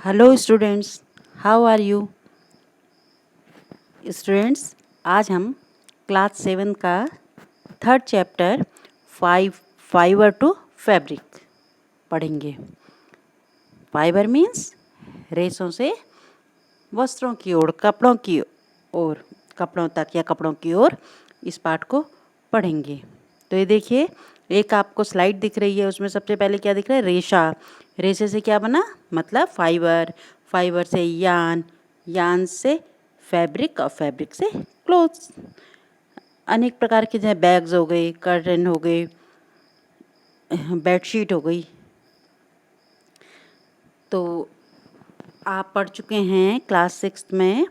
Hello students, how are you? Students, आज हम class 7 का third chapter fibre to fabric पढ़ेंगे। फाइबर मीन्स रेशों से वस्त्रों की ओर, कपड़ों की ओर, कपड़ों तक या कपड़ों की ओर इस पाठ को पढ़ेंगे। तो ये देखिए, एक आपको स्लाइड दिख रही है, उसमें सबसे पहले क्या दिख रहा है? रेशा। रेशे से क्या बना? मतलब फाइबर, फाइबर से यान, यान से फैब्रिक और फैब्रिक से क्लोथ्स। अनेक प्रकार के जैसे बैग्स हो गए, कर्टन हो गए, बेडशीट हो गई। तो आप पढ़ चुके हैं क्लास 6 में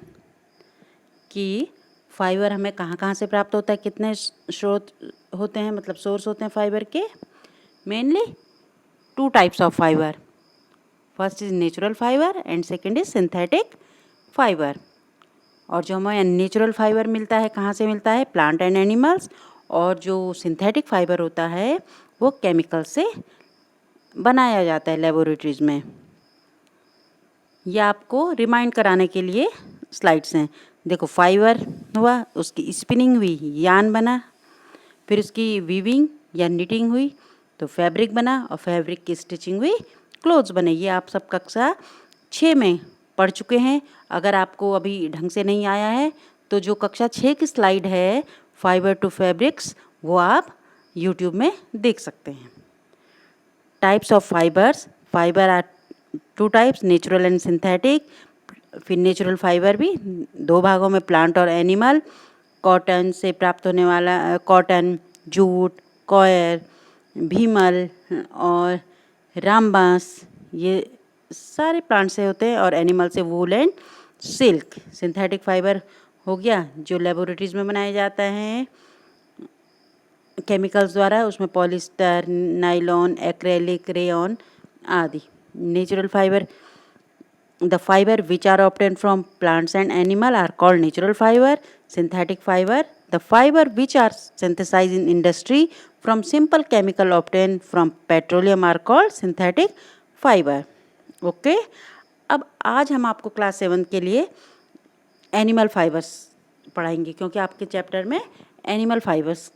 कि फाइबर हमें कहाँ कहाँ से प्राप्त होता है, कितने स्रोत होते हैं, मतलब सोर्स होते हैं फाइबर के। Mainly 2 types of fibre. First is natural fibre and second is synthetic fibre. और जो हमें नेचुरल फाइबर मिलता है, कहाँ से मिलता है? Plant and animals. और जो सिंथेटिक फाइबर होता है वो केमिकल से बनाया जाता है लेबोरेटरीज में। ये आपको रिमाइंड कराने के लिए स्लाइड्स हैं। देखो, फाइबर हुआ, उसकी स्पिनिंग हुई, यान बना, फिर उसकी वीविंग या निटिंग हुई तो फैब्रिक बना, और फैब्रिक की स्टिचिंग हुई, क्लोथ्स बने। ये आप सब कक्षा 6 में पढ़ चुके हैं। अगर आपको अभी ढंग से नहीं आया है तो जो कक्षा 6 की स्लाइड है फाइबर टू फैब्रिक्स, वो आप यूट्यूब में देख सकते हैं। Types of fibres, fibre are 2 types, natural and synthetic. फिर नेचुरल फाइबर भी 2 भागों में, प्लांट और एनिमल। कॉटन से प्राप्त होने वाला कॉटन, जूट, कॉयर, भीमल और रामबांस, ये सारे प्लांट से होते हैं। और एनिमल से wool and silk. Synthetic fibre हो गया जो लेबोरेटरीज में बनाया जाता है केमिकल्स द्वारा, उसमें पॉलिस्टर, नाइलॉन, एक्रेलिक, रेयॉन आदि। Natural fibre, the fiber which are obtained from plants and animal are called natural fiber. Synthetic fiber, the fiber which are synthesized in industry from simple chemical obtained from petroleum are called synthetic fiber. Okay, अब आज हम आपको class 7 के लिए animal fibres पढ़ाएंगे, क्योंकि आपके chapter में एनिमल फाइबर्स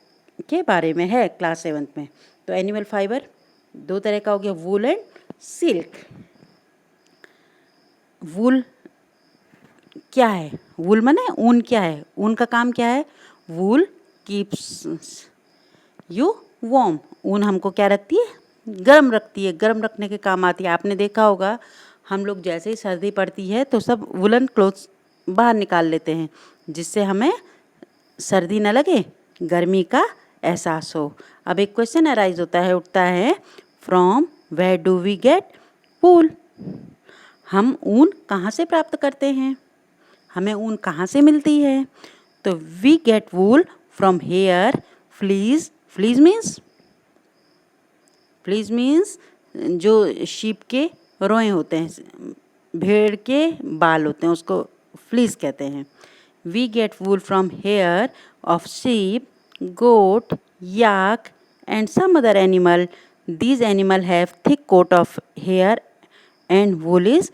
के बारे में है क्लास 7 में। तो एनिमल फाइबर 2 तरह का हो गया, वूल एंड सिल्क। वूल क्या है? वूल माने ऊन। क्या है ऊन? का काम क्या है? वूल कीप्स यू वार्म। ऊन हमको क्या रखती है? गर्म रखती है, गर्म रखने के काम आती है। आपने देखा होगा, हम लोग जैसे ही सर्दी पड़ती है तो सब वुलन क्लोथ्स बाहर निकाल लेते हैं, जिससे हमें सर्दी न लगे, गर्मी का एहसास हो। अब एक क्वेश्चन अराइज होता है, उठता है, from where do we get wool? हम ऊन कहाँ से प्राप्त करते हैं? हमें ऊन कहाँ से मिलती है? तो we get wool from hair, fleece. Fleece means जो शीप के रोए होते हैं, भेड़ के बाल होते हैं, उसको फ्लीज कहते हैं। We get wool from hair of sheep, goat, yak and some other animal. These animal have thick coat of hair and wool is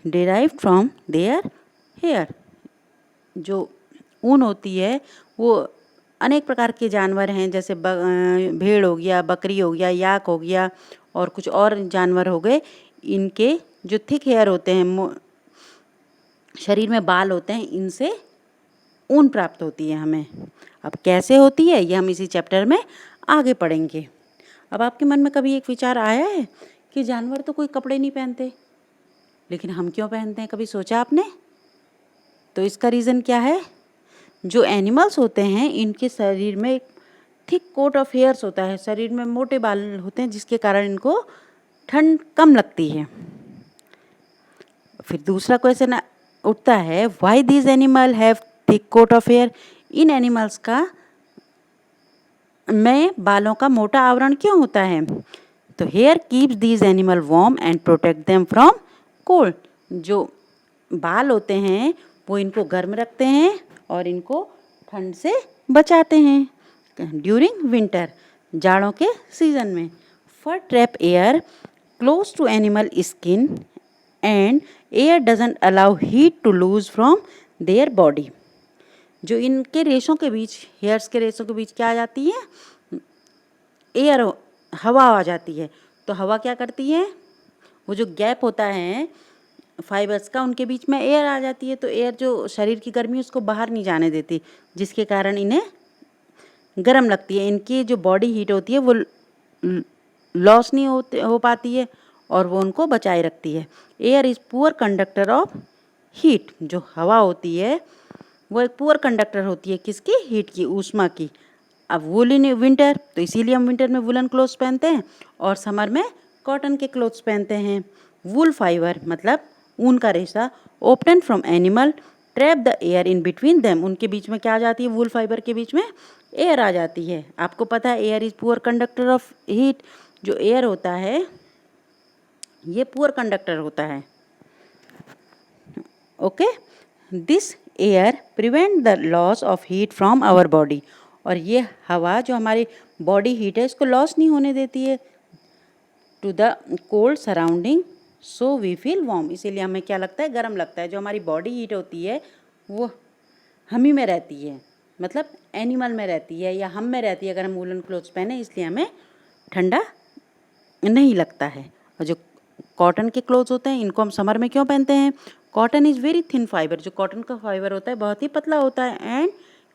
derived from their hair. जो ऊन होती है वो अनेक प्रकार के जानवर हैं, जैसे भेड़ हो गया, बकरी हो गया, याक हो गया और कुछ और जानवर हो गए। इनके जो थिक हेयर होते हैं, शरीर में बाल होते हैं, इनसे ऊन प्राप्त होती है हमें। अब कैसे होती है ये हम इसी चैप्टर में आगे पढ़ेंगे। अब आपके मन में कभी एक विचार आया है कि जानवर तो कोई कपड़े नहीं पहनते, लेकिन हम क्यों पहनते हैं? कभी सोचा आपने? तो इसका रीज़न क्या है? जो एनिमल्स होते हैं इनके शरीर में एक थिक कोट ऑफ हेयर्स होता है, शरीर में मोटे बाल होते हैं, जिसके कारण इनको ठंड कम लगती है। फिर दूसरा क्वेश्चन उठता है, why these animal have thick coat of hair? इन एनिमल्स का में बालों का मोटा आवरण क्यों होता है? तो hair keeps these animal warm and protect them from cold. जो बाल होते हैं वो इनको गर्म रखते हैं और इनको ठंड से बचाते हैं ड्यूरिंग विंटर, जाड़ों के सीजन में। Fur trap air close to animal skin and air doesn't allow heat to lose from their body. जो इनके रेशों के बीच, हेयर्स के रेशों के बीच क्या आ जाती है, एयर, हवा आ जाती है। तो हवा क्या करती है, वो जो गैप होता है फाइबर्स का, उनके बीच में एयर आ जाती है। तो एयर जो शरीर की गर्मी उसको बाहर नहीं जाने देती, जिसके कारण इन्हें गर्म लगती है। इनकी जो बॉडी हीट होती है वो लॉस नहीं हो पाती है और वो उनको बचाए रखती है। Air is poor conductor of heat. जो हवा होती है वो एक पुअर कंडक्टर होती है, किसकी, हीट की, ऊष्मा की। अब वूल इन विंटर, तो इसीलिए हम विंटर में वुलन क्लोथ्स पहनते हैं और समर में कॉटन के क्लोथ्स पहनते हैं। वूल फाइबर मतलब ऊन का रेशा, open from animal, trap the air in between them. उनके बीच में क्या आ जाती है, वूल फाइबर के बीच में एयर आ जाती है। आपको पता है air is poor conductor of heat. जो एयर होता है ये पुअर कंडक्टर होता है। Okay, this air prevent the loss of heat from our body. और ये हवा जो हमारी बॉडी हीट है इसको लॉस नहीं होने देती है to the cold surrounding, so we feel warm. इसीलिए हमें क्या लगता है, गर्म लगता है। जो हमारी बॉडी हीट होती है वो हम ही में रहती है, मतलब एनिमल में रहती है या हम में रहती है अगर हम वूलन क्लोथ्स पहने, इसलिए हमें ठंडा नहीं लगता है। और जो कॉटन के क्लोथ्स होते हैं इनको हम समर में क्यों पहनते हैं, cotton is very thin fibre. जो कॉटन का फाइबर होता है बहुत ही पतला होता है and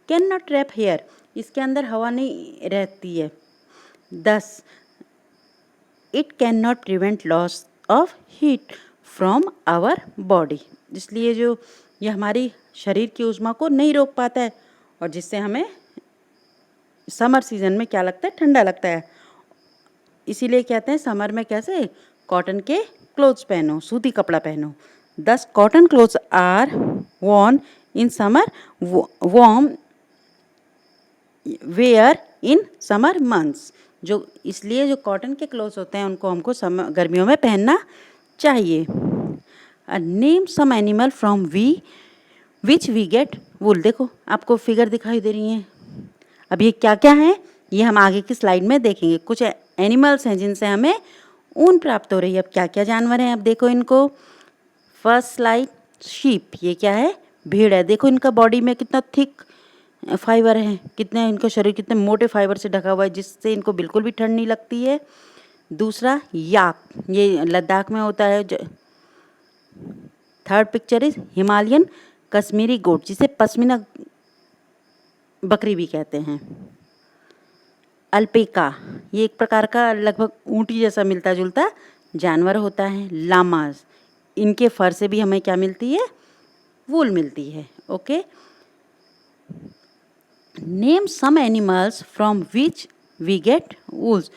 can not trap air. इसके अंदर हवा नहीं रहती है। Thus it can not prevent loss of heat from our body. इसलिए जो ये हमारी शरीर की ऊष्मा को नहीं रोक पाता है और जिससे हमें समर सीजन में क्या लगता है, ठंडा लगता है। इसीलिए कहते हैं समर में कैसे, कॉटन के क्लोथ्स पहनो, सूती कपड़ा पहनो। 10 cotton clothes are worn in summer, warm wear in summer months. जो इसलिए जो कॉटन के क्लोथ्स होते हैं उनको हमको गर्मियों में पहनना चाहिए। Name some animal from which we get wool. देखो आपको फिगर दिखाई दे रही हैं। अब ये क्या क्या है ये हम आगे की स्लाइड में देखेंगे। कुछ एनिमल्स हैं जिनसे हमें ऊन प्राप्त हो रही है। अब क्या क्या जानवर हैं, अब देखो इनको। First slide, sheep. ये क्या है, भेड़ है। देखो इनका बॉडी में कितना थिक फाइबर है, कितने इनका शरीर कितने मोटे फाइबर से ढका हुआ है, जिससे इनको बिल्कुल भी ठंड नहीं लगती है। दूसरा याक, ये लद्दाख में होता है। Third picture is Himalayan Kashmiri goat, जिसे पश्मीना बकरी भी कहते हैं। अल्पेका, ये एक प्रकार का लगभग ऊँटी जैसा मिलता जुलता जानवर होता है। लामाज, इनके फर से भी हमें क्या मिलती है, वूल मिलती है। Okay, name some animals from which we get wools.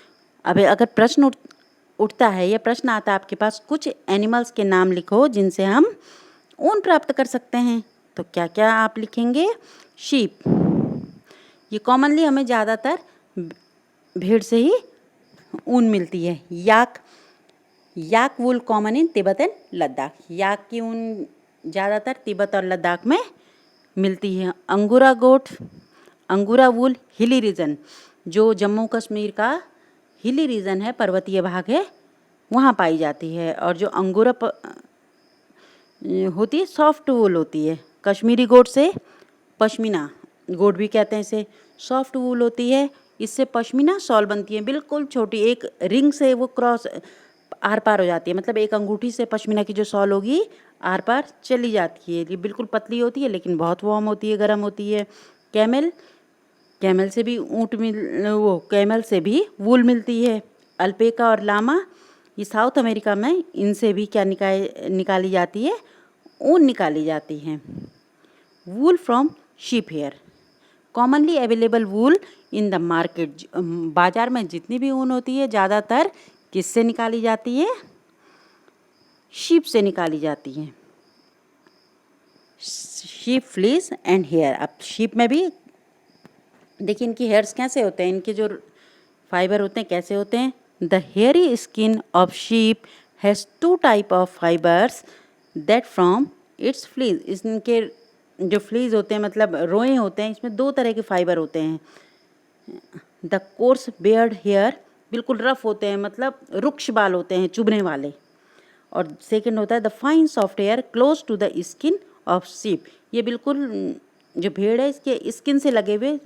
अब अगर प्रश्न उठता है या प्रश्न आता है आपके पास, कुछ एनिमल्स के नाम लिखो जिनसे हम ऊन प्राप्त कर सकते हैं, तो क्या क्या आप लिखेंगे। शीप, ये कॉमनली हमें ज़्यादातर भेड़ से ही ऊन मिलती है। Yak wool common in Tibet and Ladakh, yak की ऊन ज़्यादातर तिब्बत और लद्दाख में मिलती है। अंगूरा गोट, अंगूरा वूल हिली रीजन, जो जम्मू कश्मीर का हिली रीजन है, पर्वतीय भाग है, वहाँ पाई जाती है। और जो अंगूरा होती है सॉफ्ट वूल होती है। कश्मीरी गोट से पश्मीना गोट भी कहते हैं इसे, सॉफ्ट वूल होती है। इससे पश्मीना शॉल बनती है, बिल्कुल छोटी, एक रिंग से वो क्रॉस आर पार हो जाती है। मतलब एक अंगूठी से पश्मीना की जो शॉल होगी आर पार चली जाती है। ये बिल्कुल पतली होती है लेकिन बहुत वार्म होती है, गर्म होती है। कैमल से भी कैमल से भी वूल मिलती है। अल्पेका और लामा, ये साउथ अमेरिका में इनसे भी क्या निकाली जाती है, ऊन निकाली जाती है। Wool from sheep hair, commonly available wool in the market. बाज़ार में जितनी भी ऊन होती है ज़्यादातर किससे निकाली जाती है, शीप से निकाली जाती है। Sheep fleece and hair. अब शीप में भी देखिए इनकी हेयर्स कैसे होते हैं, इनके जो फाइबर होते हैं कैसे होते हैं। The hairy skin of sheep has 2 type of fibres that from its fleas. इनके जो फ्लीज होते हैं मतलब रोए होते हैं, इसमें 2 तरह के फाइबर होते हैं। द कोर्स बेयर्ड हेयर, बिल्कुल रफ होते हैं, मतलब रुक्ष बाल होते हैं, चुभने वाले। और सेकंड होता है the fine soft hair close to the skin of sheep. ये बिल्कुल जो भेड़ है इसके स्किन से लगे हुए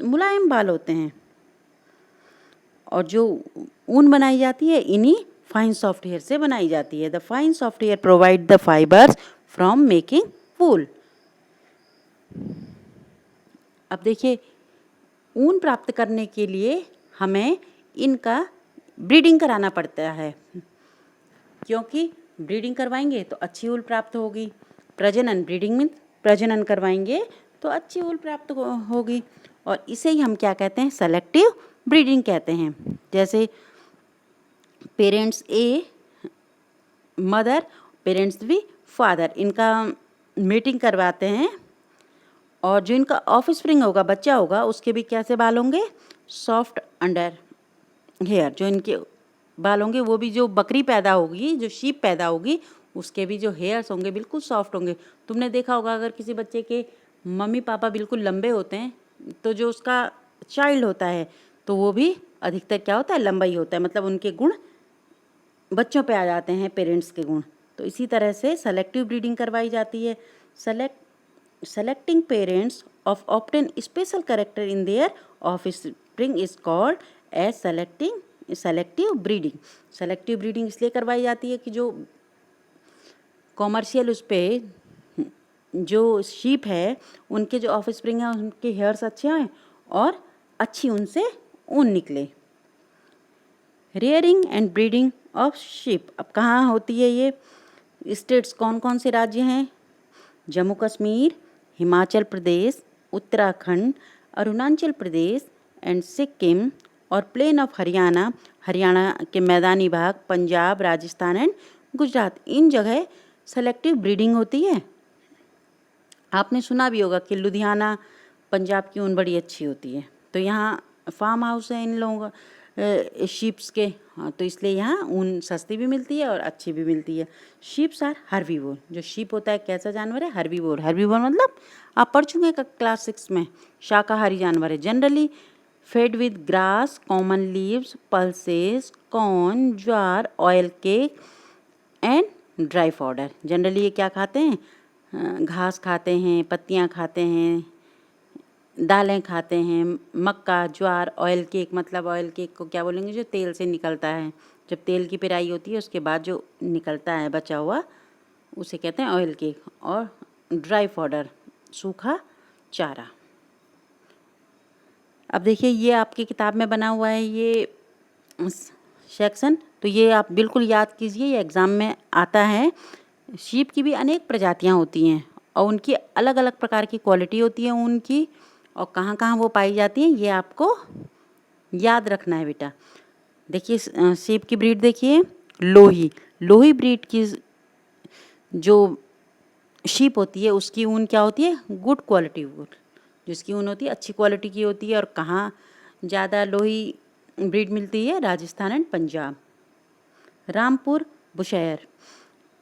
मुलायम बाल होते हैं। और जो ऊन बनाई जाती है इन्हीं फाइन सॉफ्ट हेयर से बनाई जाती है। The fine soft hair provide the fibres from making wool. अब देखिए, ऊन प्राप्त करने के लिए हमें इनका ब्रीडिंग कराना पड़ता है, क्योंकि ब्रीडिंग करवाएंगे तो अच्छी ऊल प्राप्त होगी। प्रजनन, ब्रीडिंग में प्रजनन करवाएंगे तो अच्छी ऊल प्राप्त होगी, और इसे ही हम क्या कहते हैं, सेलेक्टिव ब्रीडिंग कहते हैं। जैसे parents a mother, parents B father, इनका मीटिंग करवाते हैं, और जो इनका ऑफस्प्रिंग होगा, बच्चा होगा, उसके भी कैसे बाल होंगे, सॉफ्ट अंडर हेयर। जो इनके बाल होंगे वो भी, जो बकरी पैदा होगी, जो शीप पैदा होगी, उसके भी जो हेयर्स होंगे बिल्कुल सॉफ्ट होंगे। तुमने देखा होगा अगर किसी बच्चे के मम्मी पापा बिल्कुल लंबे होते हैं तो जो उसका चाइल्ड होता है तो वो भी अधिकतर क्या होता है, लंबा ही होता है, मतलब उनके गुण बच्चों पे आ जाते हैं, पेरेंट्स के गुण। तो इसी तरह से सेलेक्टिव ब्रीडिंग करवाई जाती है। Selecting parents of obtain special character in their offspring is called as selective breeding. Selective breeding इसलिए करवाई जाती है कि जो कॉमर्शियल उस पर जो शीप है उनके जो ऑफस्प्रिंग है उनके हेयर्स अच्छे आए और अच्छी उनसे ऊन निकले। Rearing and breeding of sheep, अब कहाँ होती है ये? स्टेट्स कौन कौन से राज्य हैं? जम्मू कश्मीर, हिमाचल प्रदेश, उत्तराखंड, अरुणाचल प्रदेश एंड सिक्किम, और प्लेन ऑफ हरियाणा, हरियाणा के मैदानी भाग, पंजाब, राजस्थान एंड गुजरात, इन जगह सेलेक्टिव ब्रीडिंग होती है। आपने सुना भी होगा कि लुधियाना पंजाब की ऊन बड़ी अच्छी होती है, तो यहाँ फार्म हाउस है इन लोगों शीप्स के, हाँ, तो इसलिए यहाँ ऊन सस्ती भी मिलती है और अच्छी भी मिलती है। शीप्स आर हर्बीवोर, जो शीप होता है कैसा जानवर है? हर्बीवोर। हर्बीवोर मतलब आप पढ़ चुके हैं क्लास 6 में, शाकाहारी जानवर है। Generally fade with grass, common leaves, pulses, corn, jowar, oil cake and dry powder. Generally ये क्या खाते हैं? घास खाते हैं, पत्तियाँ खाते हैं, दालें खाते हैं, मक्का, ज्वार, ऑयल केक, मतलब ऑयल केक को क्या बोलेंगे? जो तेल से निकलता है, जब तेल की पेराई होती है उसके बाद जो निकलता है बचा हुआ, उसे कहते हैं ऑयल केक। और ड्राई पाउडर, सूखा चारा। अब देखिए, ये आपकी किताब में बना हुआ है ये सेक्शन, तो ये आप बिल्कुल याद कीजिए, ये एग्ज़ाम में आता है। शीप की भी अनेक प्रजातियां होती हैं और उनकी अलग अलग प्रकार की क्वालिटी होती है ऊन की, और कहाँ कहाँ वो पाई जाती हैं ये आपको याद रखना है बेटा। देखिए, शीप की ब्रीड देखिए, लोही ब्रीड की जो शीप होती है उसकी ऊन क्या होती है? गुड क्वालिटी वूल, जिसकी ऊन होती है अच्छी क्वालिटी की होती है। और कहाँ ज़्यादा लोही ब्रीड मिलती है? राजस्थान एंड पंजाब। रामपुर बुशैर,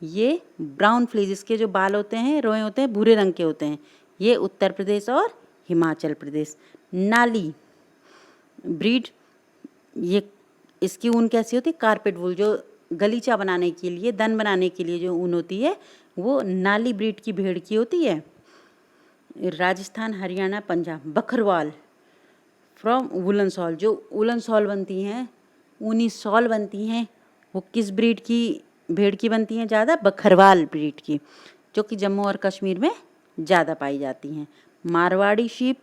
ये ब्राउन फ्लीज, इसके जो बाल होते हैं, रोए होते हैं, भूरे रंग के होते हैं, ये उत्तर प्रदेश और हिमाचल प्रदेश। नाली ब्रीड, ये इसकी ऊन कैसी होती है? कारपेट वूल, जो गलीचा बनाने के लिए, दन बनाने के लिए जो ऊन होती है वो नाली ब्रीड की भेड़ की होती है। Rajasthan, Haryana, Punjab. Bakarwal from woollen shawl, जो वुलन सॉल बनती हैं, ऊनी सॉल बनती हैं, वो किस ब्रीड की भेड़ की बनती हैं? ज़्यादा बकरवाल ब्रीड की, जो कि जम्मू और कश्मीर में ज़्यादा पाई जाती हैं। मारवाड़ी शीप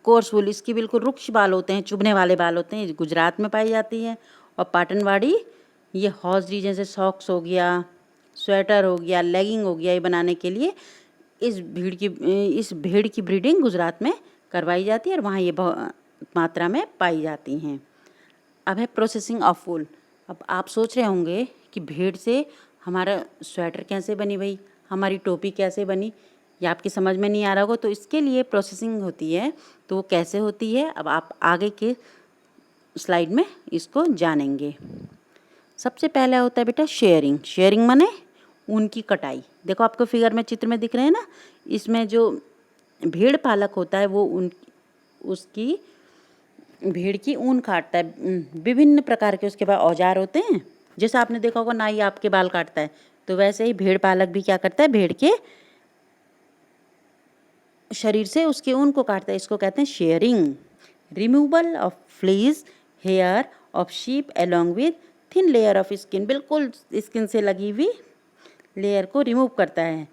कोर्स वूल, इसकी बिल्कुल रुक्ष बाल होते हैं, चुभने वाले बाल होते हैं, गुजरात में पाई जाती है। और पाटनवाड़ी, ये हौजरी, जैसे सॉक्स हो गया, स्वेटर हो गया, लेगिंग हो गया, ये बनाने के लिए इस भेड़ की ब्रीडिंग गुजरात में करवाई जाती है और वहाँ ये बहुत मात्रा में पाई जाती हैं। अब है प्रोसेसिंग ऑफ वूल। अब आप सोच रहे होंगे कि भेड़ से हमारा स्वेटर कैसे बनी भाई, हमारी टोपी कैसे बनी, या आपकी समझ में नहीं आ रहा होगा, तो इसके लिए प्रोसेसिंग होती है। तो वो कैसे होती है अब आप आगे के स्लाइड में इसको जानेंगे। सबसे पहला होता है बेटा शेयरिंग माने ऊन की कटाई। देखो आपको फिगर में, चित्र में दिख रहे हैं ना, इसमें जो भेड़ पालक होता है वो उसकी भेड़ की ऊन काटता है। विभिन्न प्रकार के उसके पास औजार होते हैं जैसे आपने देखा होगा नाई आपके बाल काटता है, तो वैसे ही भेड़ पालक भी क्या करता है, भेड़ के शरीर से उसके ऊन को काटता है। इसको कहते हैं shearing. Removal of fleece hair of sheep along with thin layer of skin, बिल्कुल स्किन से लगी हुई लेयर को रिमूव करता है।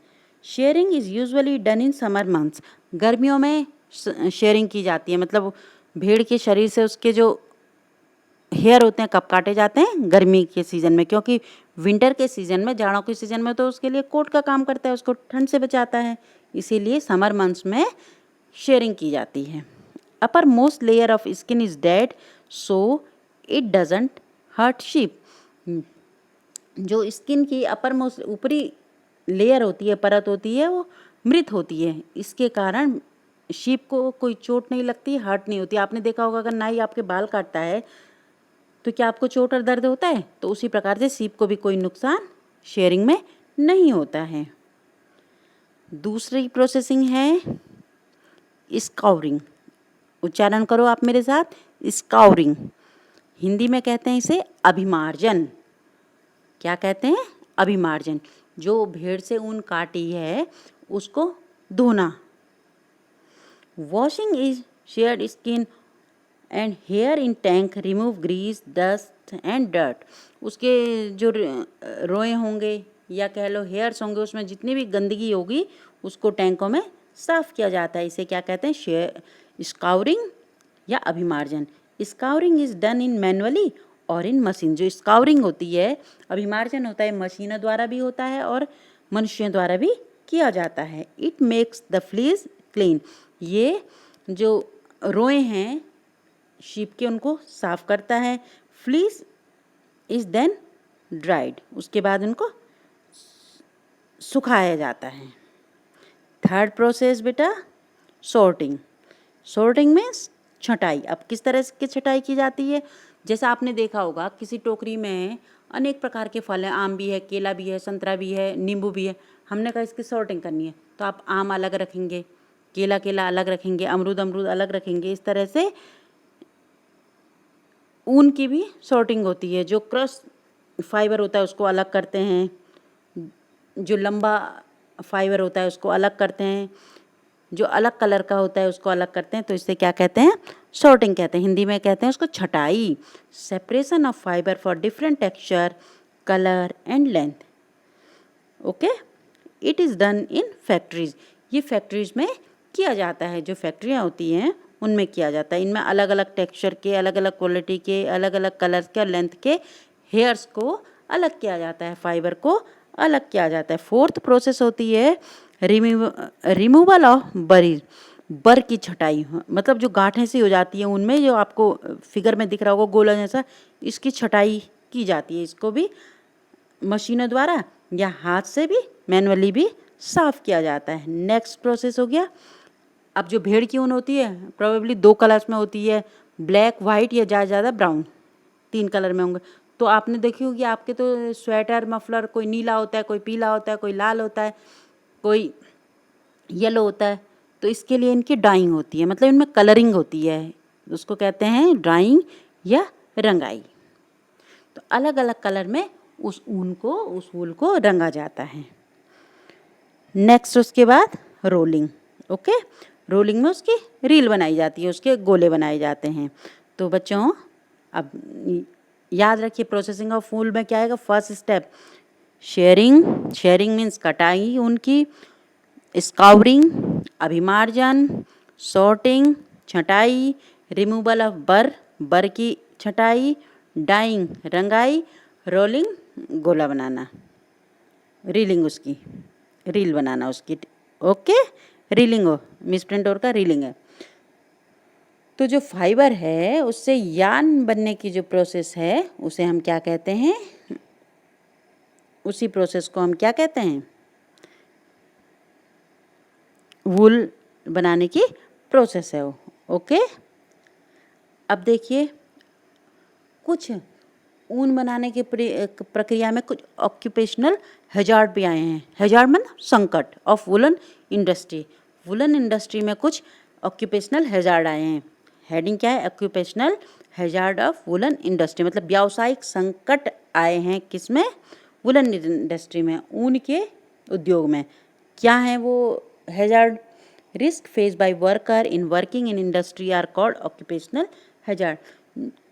Shearing is usually done in summer months, गर्मियों में शेयरिंग की जाती है। मतलब भेड़ के शरीर से उसके जो हेयर होते हैं कब काटे जाते हैं, गर्मी के सीज़न में, क्योंकि विंटर के सीज़न में, जाड़ों के सीज़न में तो उसके लिए कोट का काम करता है, उसको ठंड से बचाता है, इसीलिए समर मंथ्स में शेयरिंग की जाती है। Upper most layer of skin is dead so it doesn't hurt sheep, जो स्किन की अपर मोस्ट ऊपरी लेयर होती है, परत होती है, वो मृत होती है, इसके कारण शीप को कोई चोट नहीं लगती, हर्ट नहीं होती। आपने देखा होगा अगर नाई आपके बाल काटता है तो क्या आपको चोट और दर्द होता है, तो उसी प्रकार से शीप को भी कोई नुकसान शेयरिंग में नहीं होता है। दूसरी प्रोसेसिंग है स्काउरिंग। उच्चारण करो आप मेरे साथ, स्काउरिंग। हिंदी में कहते हैं इसे अभिमार्जन। क्या कहते हैं, अभिमार्जन। जो भेड़ से ऊन काटी है उसको धोना। Washing is sheared skin and hair in tank remove grease dust and dirt. उसके जो रोए होंगे या कह लो हेयर्स होंगे, उसमें जितनी भी गंदगी होगी उसको टैंकों में साफ़ किया जाता है। इसे क्या कहते हैं, स्काउरिंग या अभिमार्जन। Scouring is done in manually और इन मशीन। जो स्काउरिंग होती है, अभिमार्जन होता है, मशीनों द्वारा भी होता है और मनुष्यों द्वारा भी किया जाता है। It makes the fleas clean. ये जो रोए हैं शीप के उनको साफ करता है। फ्लीस इज देन ड्राइड, उसके बाद उनको सुखाया जाता है। थर्ड प्रोसेस बेटा सॉर्टिंग। सॉर्टिंग मीन्स छटाई। अब किस तरह की छटाई की जाती है, जैसा आपने देखा होगा किसी टोकरी में अनेक प्रकार के फल हैं, आम भी है, केला भी है, संतरा भी है, नींबू भी है। हमने कहा इसकी सॉर्टिंग करनी है, तो आप आम अलग रखेंगे, केला केला अलग रखेंगे, अमरूद अमरूद अलग रखेंगे। इस तरह से ऊन की भी सॉर्टिंग होती है। जो क्रश फाइबर होता है उसको अलग करते हैं, जो लंबा फाइबर होता है उसको अलग करते हैं, जो अलग कलर का होता है उसको अलग करते हैं। तो इसे क्या कहते हैं, सॉर्टिंग कहते हैं। हिंदी में कहते हैं उसको छटाई। Separation of fibre for different texture, colour and length. Okay, it is done in factories. ये फैक्ट्रीज में किया जाता है, जो फैक्ट्रियाँ होती हैं उनमें किया जाता है। इनमें अलग अलग टेक्सचर के, अलग अलग क्वालिटी के, अलग अलग कलर के और लेंथ के हेयर्स को अलग किया जाता है, फाइबर को अलग किया जाता है। फोर्थ प्रोसेस होती है रिमूवल ऑफ बरीज। बर की छटाई, मतलब जो गांठें सी हो जाती हैं उनमें, जो आपको फिगर में दिख रहा होगा गोला जैसा, इसकी छटाई की जाती है। इसको भी मशीनों द्वारा या हाथ से भी मैनुअली भी साफ़ किया जाता है। नेक्स्ट प्रोसेस हो गया, अब जो भेड़ की ऊन होती है प्रोबेबली 2 कलर्स में होती है, ब्लैक, वाइट या ज़्यादा ब्राउन, 3 कलर में होंगे। तो आपने देखी होगी आपके तो स्वेटर, मफलर कोई नीला होता है, कोई पीला होता है, कोई लाल होता है, कोई येलो होता है। तो इसके लिए इनकी डाइंग होती है, मतलब इनमें कलरिंग होती है, उसको कहते हैं डाइंग या रंगाई। तो अलग अलग कलर में उस ऊन को, उस वूल को रंगा जाता है। नेक्स्ट उसके बाद रोलिंग। ओके, रोलिंग में उसकी रील बनाई जाती है, उसके गोले बनाए जाते हैं। तो बच्चों अब याद रखिए, प्रोसेसिंग ऑफ वूल में क्या आएगा, first step sharing. Sharing means कटाई उनकी, स्काउरिंग अभिमार्जन, सॉर्टिंग छटाई, रिमूवल ऑफ बर की छटाई, डाइंग रंगाई, रोलिंग गोला बनाना, रीलिंग उसकी रील बनाना उसकी। ओके, रीलिंग हो, मिस प्रिंट और का रीलिंग है। तो जो फाइबर है उससे यान बनने की जो प्रोसेस है उसे हम क्या कहते हैं, उसी प्रोसेस को हम क्या कहते हैं, वूल बनाने की प्रोसेस है वो। ओके, अब देखिए कुछ ऊन बनाने की प्रक्रिया में कुछ ऑक्यूपेशनल हैजार्ड भी आए हैं। हैजार्ड मतलब संकट of woollen industry. Woollen industry में कुछ ऑक्यूपेशनल हैजार्ड आए हैं। हेडिंग क्या है, occupational hazard of woollen industry, मतलब व्यावसायिक संकट आए हैं किस में, वुलन इंडस्ट्री में, ऊन के उद्योग में। क्या हैं वो hazard? Risk face by worker in working in industry are called occupational hazard.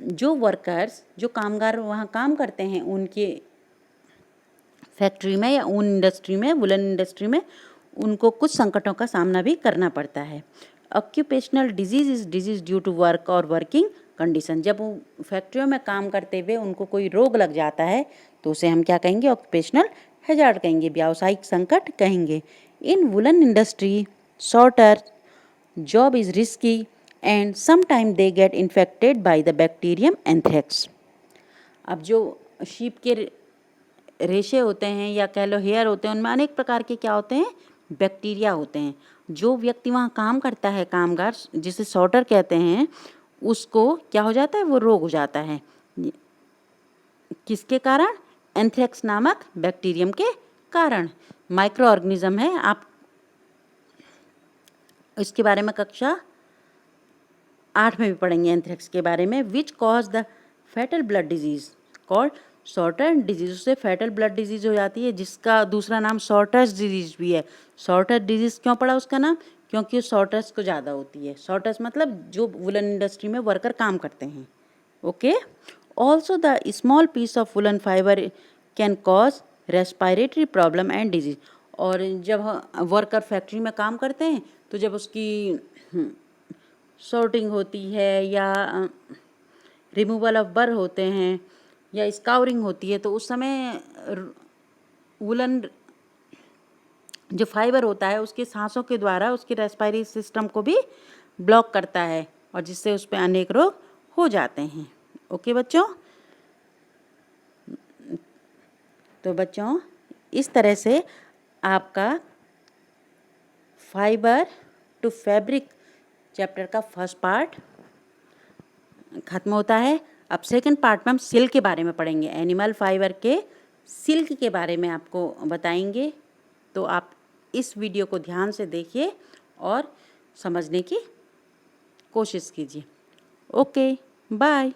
जो वर्कर्स, जो कामगार वहाँ काम करते हैं उनके फैक्ट्री में या ऊन इंडस्ट्री में, वुलन इंडस्ट्री में, उनको कुछ संकटों का सामना भी करना पड़ता है। Occupational disease is disease due to work और वर्किंग कंडीशन। जब वो फैक्ट्रियों में काम करते हुए उनको कोई रोग लग जाता है तो उसे हम क्या कहेंगे? ऑक्यूपेशनल हैजार्ड कहेंगे, व्यावसायिक संकट कहेंगे। In woollen industry sorter job is risky and sometime they get infected by the bacterium anthrax. अब जो शीप के रेशे होते हैं या कह लो हेयर होते हैं, उनमें अनेक प्रकार के क्या होते हैं? बैक्टीरिया होते हैं। जो व्यक्ति वहाँ काम करता है, कामगार, जिसे शॉर्टर कहते हैं, उसको क्या हो जाता है? वो रोग हो जाता है। किसके कारण? एंथ्रेक्स नामक बैक्टीरियम के कारण। माइक्रो ऑर्गेनिज्म है, आप इसके बारे में कक्षा 8 में भी पढ़ेंगे एंथ्रेक्स के बारे में। Which cause the fatal blood disease called shorter disease. उससे फैटल ब्लड डिजीज हो जाती है, जिसका दूसरा नाम शॉर्टर्स डिजीज भी है। शॉर्टर डिजीज क्यों पड़ा उसका नाम? क्योंकि शॉर्टर्स को ज़्यादा होती है। शॉर्टर्स मतलब जो वुलन इंडस्ट्री में वर्कर काम करते हैं। Okay. Also the small piece of woollen fibre can cause respiratory problem and disease. और जब वर्कर फैक्ट्री में काम करते हैं तो जब उसकी सॉर्टिंग होती है या रिमूवल ऑफ बर होते हैं या स्काउरिंग होती है तो उस समय वुलन जो फाइबर होता है उसके सांसों के द्वारा उसके रेस्पिरेटरी सिस्टम को भी ब्लॉक करता है और जिससे उस पर अनेक रोग हो जाते हैं। ओके बच्चों, तो बच्चों इस तरह से आपका फाइबर टू फैब्रिक चैप्टर का फर्स्ट पार्ट खत्म होता है। अब सेकंड पार्ट में हम सिल्क के बारे में पढ़ेंगे। एनिमल फाइबर के सिल्क के बारे में आपको बताएंगे, तो आप इस वीडियो को ध्यान से देखिए और समझने की कोशिश कीजिए। Okay, bye.